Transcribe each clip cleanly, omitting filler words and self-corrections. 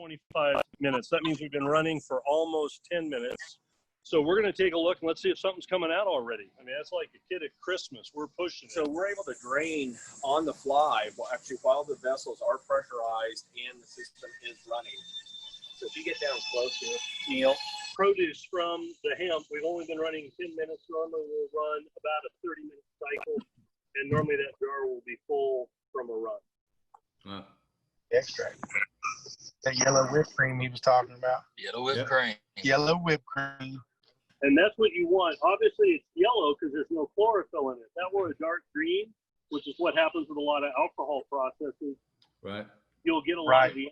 25 minutes. That means we've been running for almost 10 minutes. So we're going to take a look and let's see if something's coming out already. I mean, that's like a kid at Christmas. We're pushing it. So we're able to drain on the fly, actually while the vessels are pressurized and the system is running. So if you get down close to it, Neil. Produce from the hemp, we've only been running 10 minutes. Normally we'll run about a 30-minute cycle, and normally that jar will be full from a run. Extract. That yellow whipped cream he was talking about. Yellow whipped cream. Yellow whipped cream. And that's what you want. Obviously, it's yellow because there's no chlorophyll in it. That were a dark green, which is what happens with a lot of alcohol processes. Right. You'll get a lot of the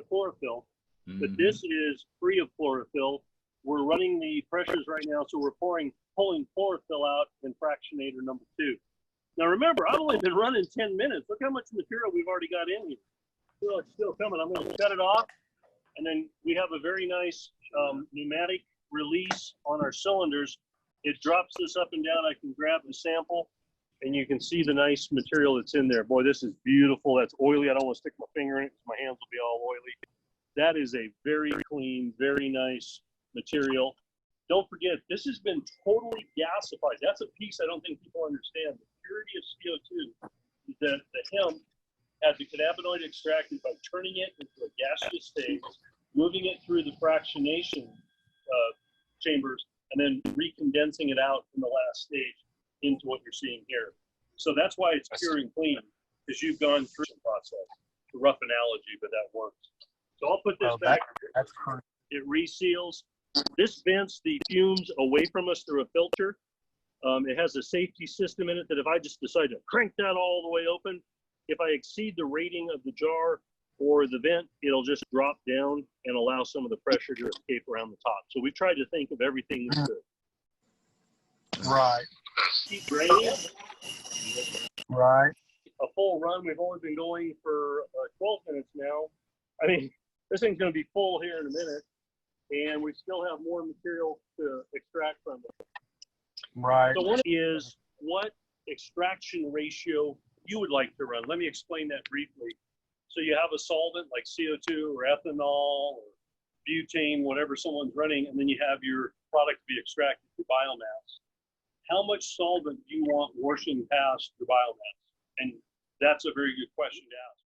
chlorophyll. Mm-hmm. But this is free of chlorophyll. We're running the pressures right now, so we're pulling chlorophyll out in fractionator number 2. Now remember, I've only been running 10 minutes. Look how much material we've already got in here. Well, it's still coming. I'm going to shut it off, and then we have a very nice pneumatic release on our cylinders. It drops this up and down. I can grab the sample, and you can see the nice material that's in there. Boy, this is beautiful. That's oily. I don't want to stick my finger in it because my hands will be all oily. That is a very clean, very nice material. Don't forget, this has been totally gasified. That's a piece I don't think people understand. The purity of CO2 is that the hemp had the cannabinoid extracted by turning it into a gaseous state, moving it through the fractionation chambers, and then recondensing it out in the last stage into what you're seeing here. So that's why it's pure and clean, because you've gone through the process. It's a rough analogy, but that works. So I'll put this back. That's cool. It reseals. This vents the fumes away from us through a filter. It has a safety system in it that if I just decide to crank that all the way open, if I exceed the rating of the jar or the vent, it'll just drop down and allow some of the pressure to escape around the top. So we tried to think of everything we could. Right. Keep draining. Right. A full run. We've only been going for 12 minutes now. I mean, this thing's going to be full here in a minute, and we still have more material to extract from it. Right. So one is what extraction ratio you would like to run. Let me explain that briefly. So you have a solvent like CO2 or ethanol or butane, whatever someone's running, and then you have your product to be extracted through biomass. How much solvent do you want washing past the biomass? And that's a very good question to ask.